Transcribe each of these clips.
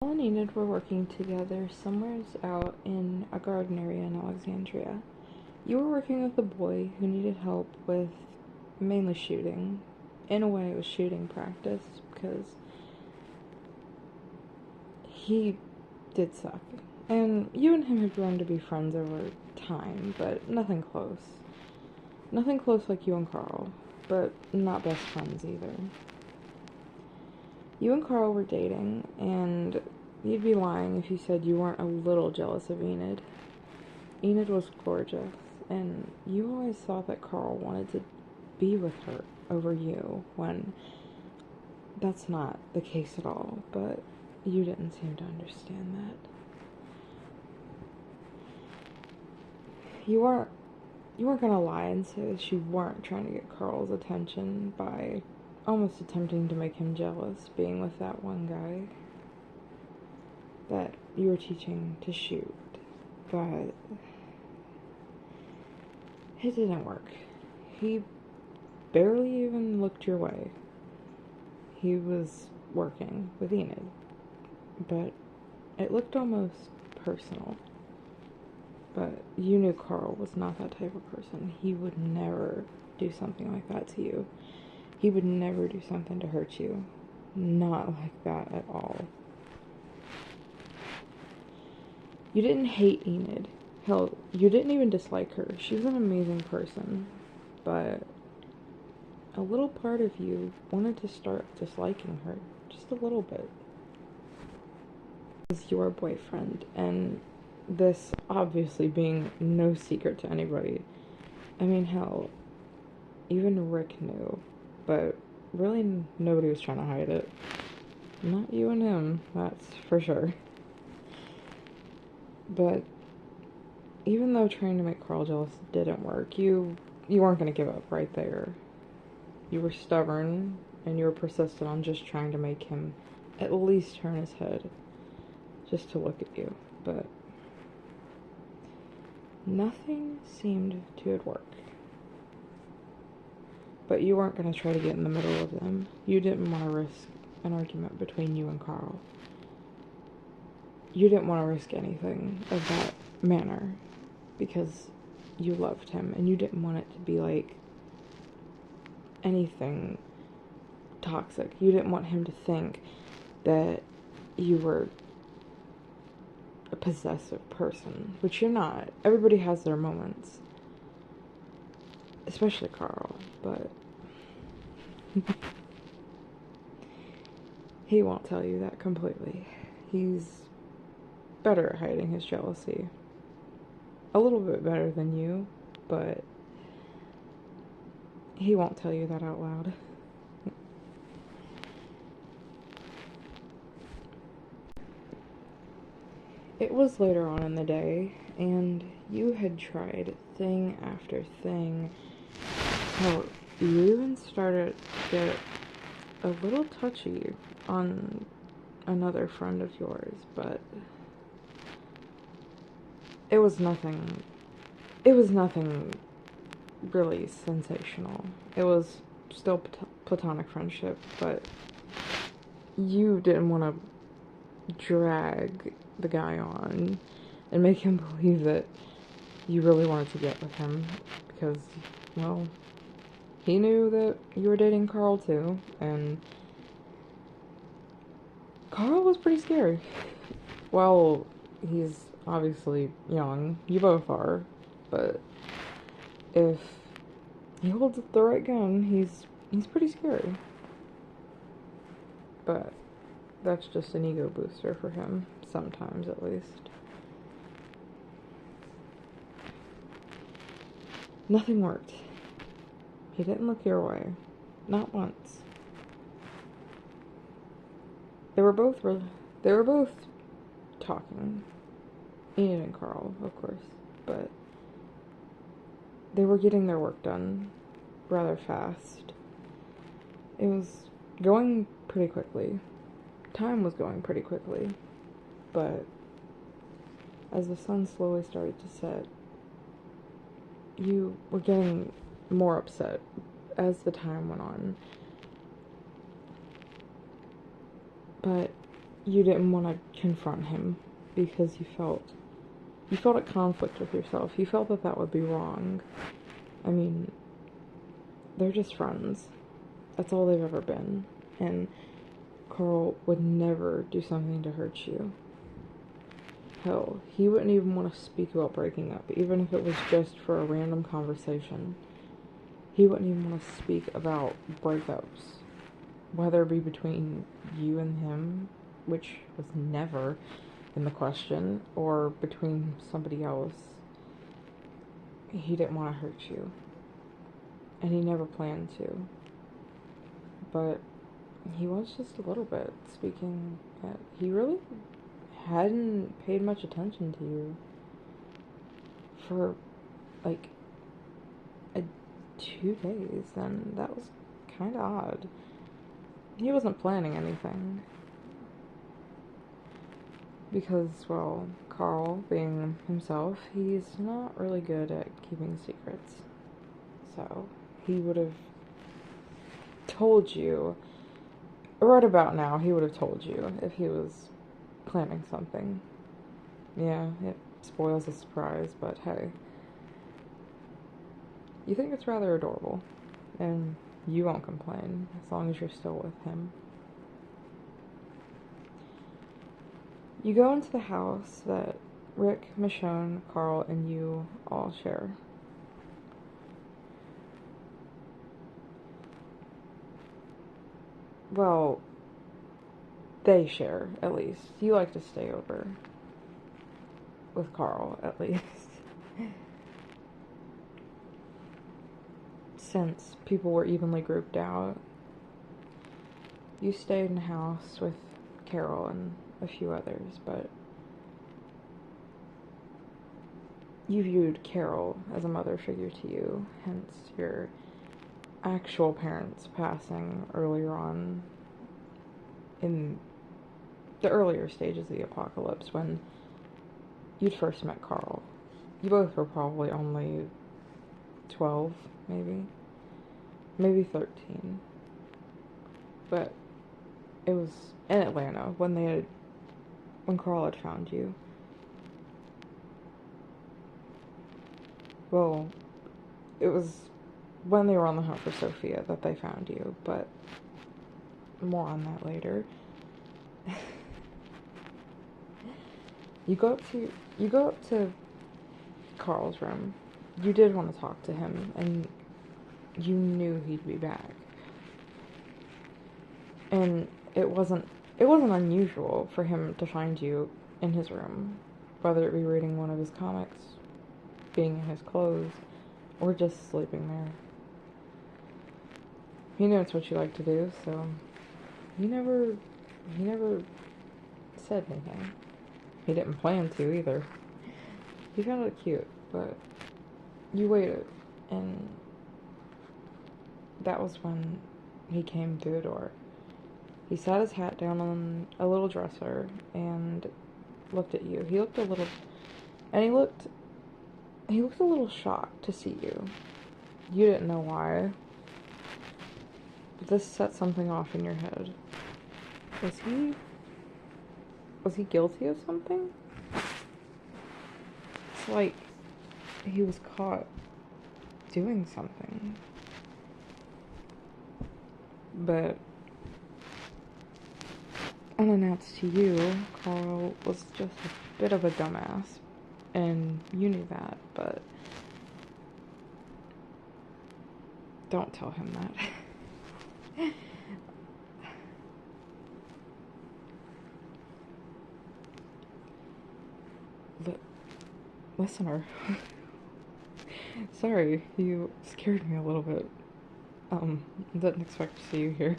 Paul and Enid were working together somewhere out in a garden area in Alexandria. You were working with a boy who needed help with mainly shooting. In a way, it was shooting practice because he did suck. And you and him had grown to be friends over time, but nothing close. Nothing close like you and Carl, but not best friends either. You and Carl were dating, and you'd be lying if you said you weren't a little jealous of Enid. Enid was gorgeous, and you always thought that Carl wanted to be with her over you, when that's not the case at all, but you didn't seem to understand that. You weren't gonna lie and say that you weren't trying to get Carl's attention by almost attempting to make him jealous being with that one guy that you were teaching to shoot, but it didn't work. He barely even looked your way. He was working with Enid, but it looked almost personal. But you knew Carl was not that type of person. He would never do something like that to you. He would never do something to hurt you. Not like that at all. You didn't hate Enid. Hell, you didn't even dislike her. She was an amazing person. But a little part of you wanted to start disliking her. Just a little bit. As your boyfriend, and this obviously being no secret to anybody. I mean, hell, even Rick knew, but really nobody was trying to hide it. Not you and him, that's for sure. But even though trying to make Carl jealous didn't work, you weren't going to give up right there. You were stubborn, and you were persistent on just trying to make him at least turn his head, just to look at you, but nothing seemed to work. But you weren't going to try to get in the middle of them. You didn't want to risk an argument between you and Carl. You didn't want to risk anything of that manner because you loved him, and you didn't want it to be like anything toxic. You didn't want him to think that you were a possessive person, which you're not. Everybody has their moments, especially Carl, but he won't tell you that completely. He's better at hiding his jealousy. A little bit better than you, but he won't tell you that out loud. It was later on in the day, and you had tried thing after thing. Hell, you even started to get a little touchy on another friend of yours, but it was nothing really sensational. It was still platonic friendship, but you didn't want to drag the guy on and make him believe that you really wanted to get with him because, well, he knew that you were dating Carl too, and Carl was pretty scary. Well, he's obviously young, you both are, but if he holds the right gun, he's pretty scary. But that's just an ego booster for him, sometimes at least. Nothing worked. He didn't look your way. Not once. They were both talking. Enid and Carl, of course, but they were getting their work done rather fast. It was going pretty quickly. Time was going pretty quickly, but as the sun slowly started to set, you were getting more upset as the time went on. But you didn't want to confront him because you felt at conflict with yourself. You felt that that would be wrong. I mean, they're just friends. That's all they've ever been. And Carl would never do something to hurt you. Hell, he wouldn't even want to speak about breaking up, even if it was just for a random conversation. He wouldn't even want to speak about breakups, whether it be between you and him, which was never in the question, or between somebody else. He didn't want to hurt you, and he never planned to. But he was just a little bit speaking that he really hadn't paid much attention to you for like 2 days, and that was kind of odd. He wasn't planning anything because, well, Carl, being himself, he's not really good at keeping secrets. So he would have told you right about now. He would have told you if he was planning something. Yeah, it spoils the surprise, but hey. You think it's rather adorable, and you won't complain as long as you're still with him. You go into the house that Rick, Michonne, Carl, and you all share. Well, they share, at least. You like to stay over with Carl, at least. Since people were evenly grouped out, you stayed in the house with Carol and a few others, but you viewed Carol as a mother figure to you, hence your actual parents passing earlier on in the earlier stages of the apocalypse when you'd first met Carl. You both were probably only 12, maybe 13. But it was in Atlanta when Carl had found you. Well, it was when they were on the hunt for Sophia that they found you, but more on that later. You go up to Carl's room. You did want to talk to him, and you knew he'd be back. And it wasn't unusual for him to find you in his room, whether it be reading one of his comics, being in his clothes, or just sleeping there. He knew it's what you like to do, so he never said anything. He didn't plan to either. He found it cute, but you waited, and that was when he came through the door. He sat his hat down on a little dresser and looked at you. He looked a little shocked to see you. You didn't know why, but this set something off in your head. Was he guilty of something? It's like he was caught doing something. But unannounced to you, Carl was just a bit of a dumbass, and you knew that, but don't tell him that. Listener, sorry, you scared me a little bit. Didn't expect to see you here.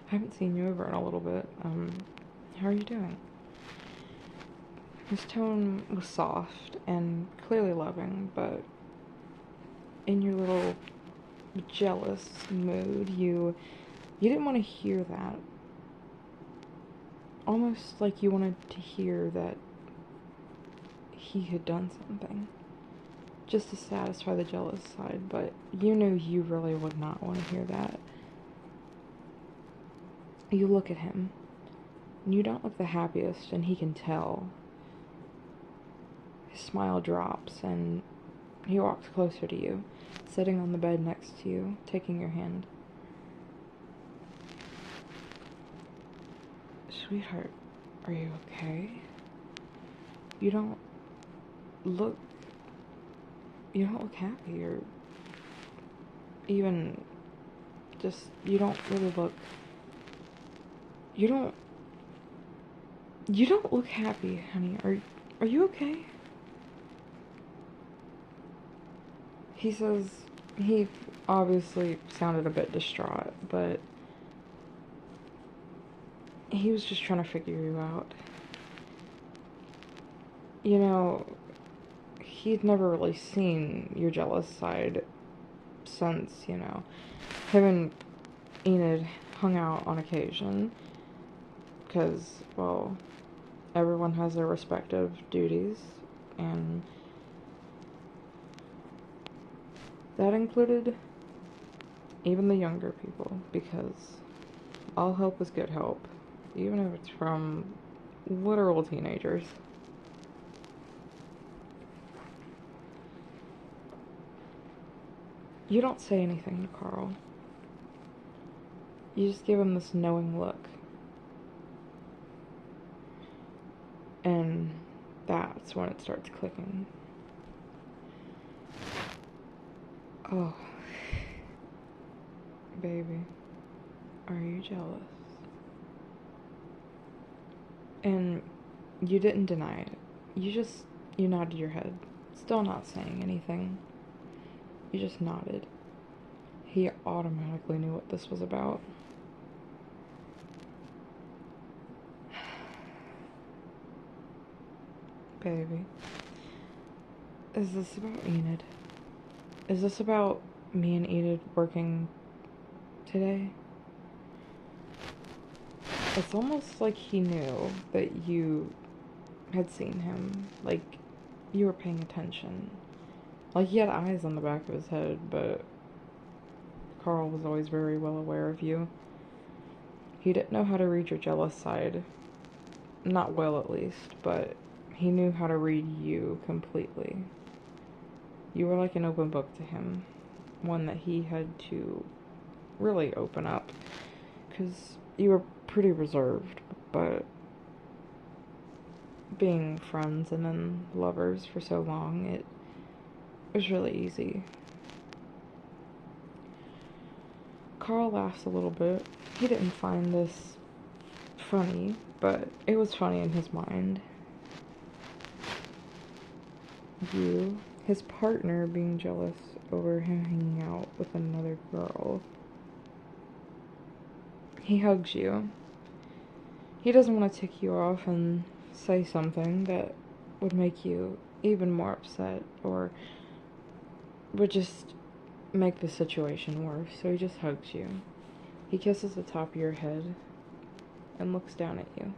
Haven't seen you over in a little bit. How are you doing? His tone was soft and clearly loving, but in your little jealous mood, you didn't want to hear that. Almost like you wanted to hear that he had done something, just to satisfy the jealous side, but you knew you really would not want to hear that. You look at him, You don't look the happiest, and he can tell. His smile drops, and he walks closer to you, sitting on the bed next to you, taking your hand. Sweetheart, are you okay? You don't look happy, or even just, you don't really look, you don't look happy, honey. Are you okay? He says, he obviously sounded a bit distraught, but he was just trying to figure you out. You know, he'd never really seen your jealous side since, him and Enid hung out on occasion, because, well, everyone has their respective duties, and that included even the younger people, because all help is good help, even if it's from literal teenagers. You don't say anything to Carl. You just give him this knowing look. And that's when it starts clicking. Oh, baby, are you jealous? And you didn't deny it. You nodded your head, still not saying anything. You just nodded. He automatically knew what this was about. Baby, is this about Enid? Is this about me and Enid working today? It's almost like he knew that you had seen him, like you were paying attention. Like he had eyes on the back of his head, but Carl was always very well aware of you. He didn't know how to read your jealous side. Not well, at least, but he knew how to read you completely. You were like an open book to him, one that he had to really open up, because you were pretty reserved, but being friends and then lovers for so long, it was really easy. Carl laughs a little bit. He didn't find this funny, but it was funny in his mind. You, his partner, being jealous over him hanging out with another girl. He hugs you. He doesn't want to tick you off and say something that would make you even more upset, or would just make the situation worse, so he just hugs you. He kisses the top of your head and looks down at you.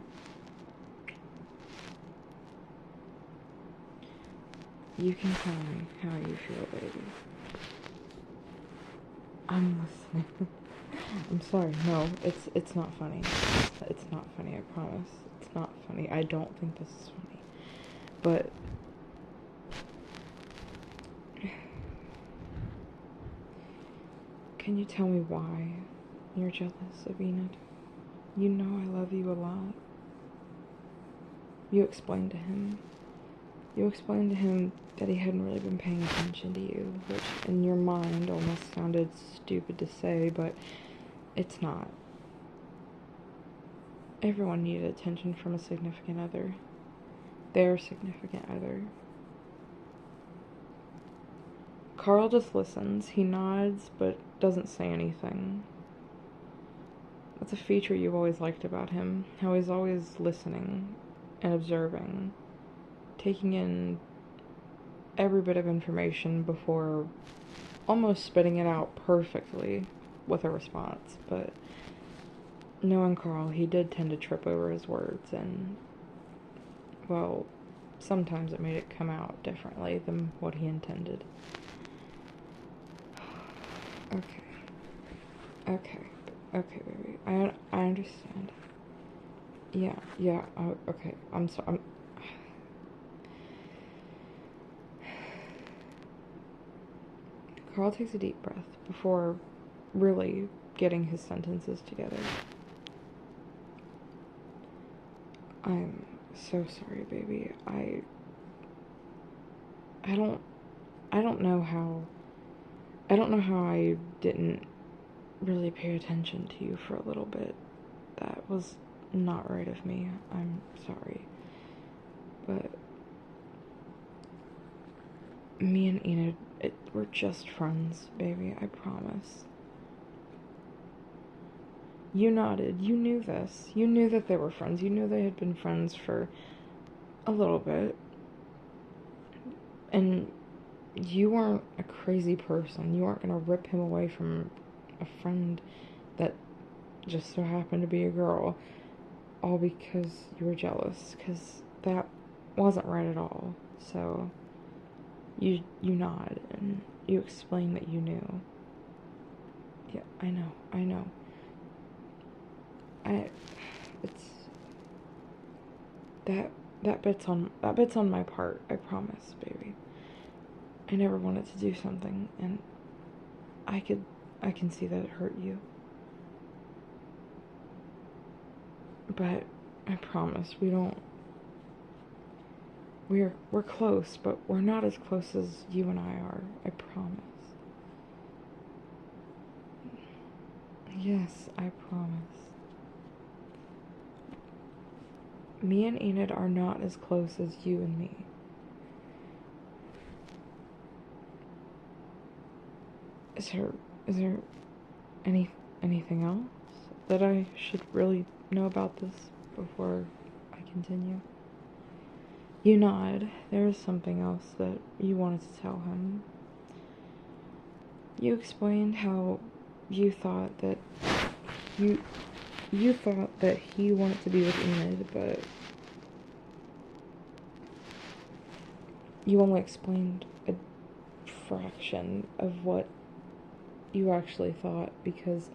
You can tell me how you feel, baby. I'm listening. I'm sorry. No, it's not funny. It's not funny, I promise. It's not funny. I don't think this is funny. But can you tell me why you're jealous of Enid? You know I love you a lot. You explained to him. You explained to him that he hadn't really been paying attention to you, which in your mind almost sounded stupid to say, but it's not. Everyone needed attention from a significant other. Their significant other. Carl just listens. He nods, but doesn't say anything. That's a feature you've always liked about him. How he's always listening and observing, taking in every bit of information before almost spitting it out perfectly with a response. But knowing Carl, he did tend to trip over his words, and, well, sometimes it made it come out differently than what he intended. Okay, baby. I understand. Yeah, okay, I'm sorry. Carl takes a deep breath before really getting his sentences together. I'm so sorry, baby. I don't I don't know how I didn't really pay attention to you for a little bit. That was not right of me. I'm sorry. But me and Enid, we're just friends, baby, I promise. You nodded. You knew this. You knew that they were friends. You knew they had been friends for a little bit. And you weren't a crazy person. You weren't gonna rip him away from a friend that just so happened to be a girl, all because you were jealous, because that wasn't right at all. So you nod and you explain that you knew. Yeah, I know. It's that bit's on my part, I promise, baby. I never wanted to do something, and I can see that it hurt you. But I promise we're close, but we're not as close as you and I are. I promise. Yes, I promise. Me and Enid are not as close as you and me. Is there anything else that I should really know about this before I continue? You nod. There is something else that you wanted to tell him. You explained how you thought that you thought that he wanted to be with Enid, but you only explained a fraction of what you actually thought because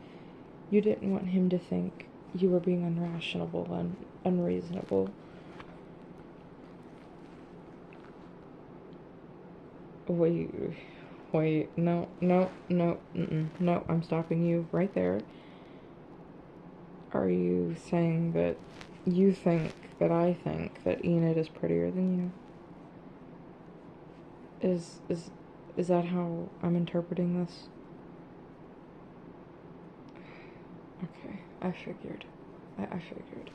you didn't want him to think you were being unrational and unreasonable. Wait, no, I'm stopping you right there. Are you saying that you think that I think that Enid is prettier than you? Is that how I'm interpreting this? Okay, I figured. I figured.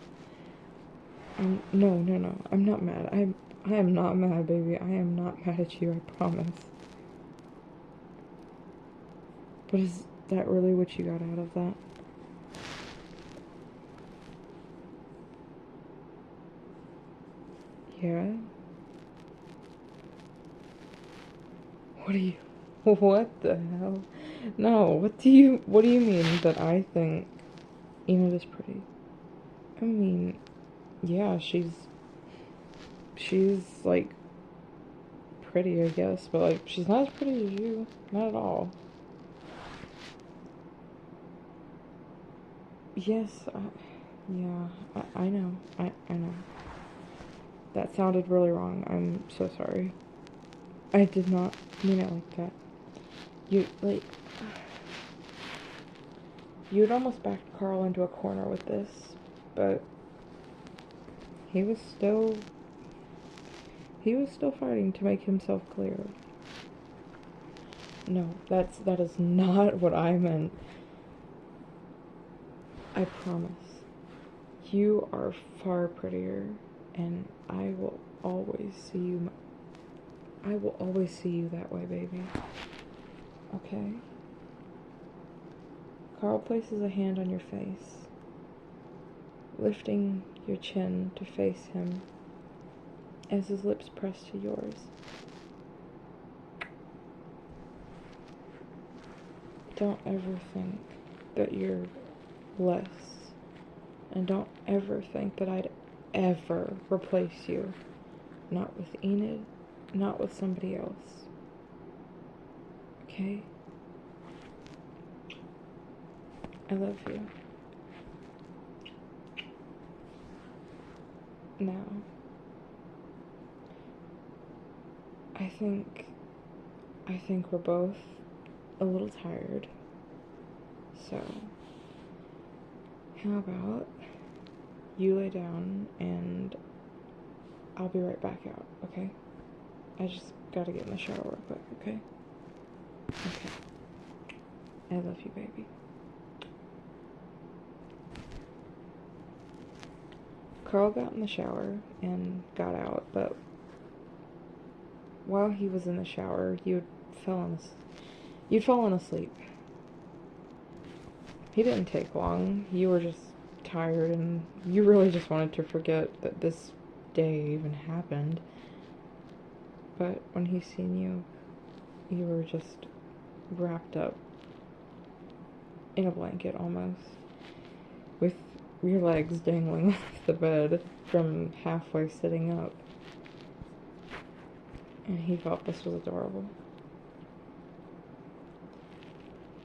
No. I'm not mad. I am not mad, baby. I am not mad at you, I promise. But is that really what you got out of that? Yeah? What the hell? No, what do you mean that I think Enid is pretty? I mean, yeah, she's like pretty, I guess, but like she's not as pretty as you, not at all. Yes, yeah, I know, I know. That sounded really wrong. I'm so sorry. I did not mean it like that. You'd almost backed Carl into a corner with this, but he was still fighting to make himself clear. No, that is not what I meant. I promise. You are far prettier, and I will always see you that way, baby. Okay? Carl places a hand on your face, lifting your chin to face him as his lips press to yours. Don't ever think that you're less, and don't ever think that I'd ever replace you. Not with Enid, not with somebody else. Okay? I love you. Now, I think we're both a little tired. So, how about you lay down and I'll be right back out, okay? I just gotta get in the shower real quick, okay? Okay. I love you, baby. Carl got in the shower and got out, but while he was in the shower, you'd fallen asleep. He didn't take long. You were just tired and you really just wanted to forget that this day even happened. But when he seen you, you were just wrapped up in a blanket almost, with your legs dangling off the bed from halfway sitting up. And he thought this was adorable.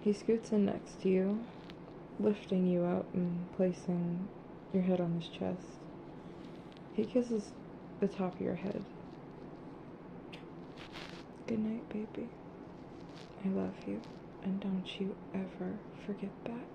He scoots in next to you, lifting you up and placing your head on his chest. He kisses the top of your head. Good night, baby. I love you, and don't you ever forget that.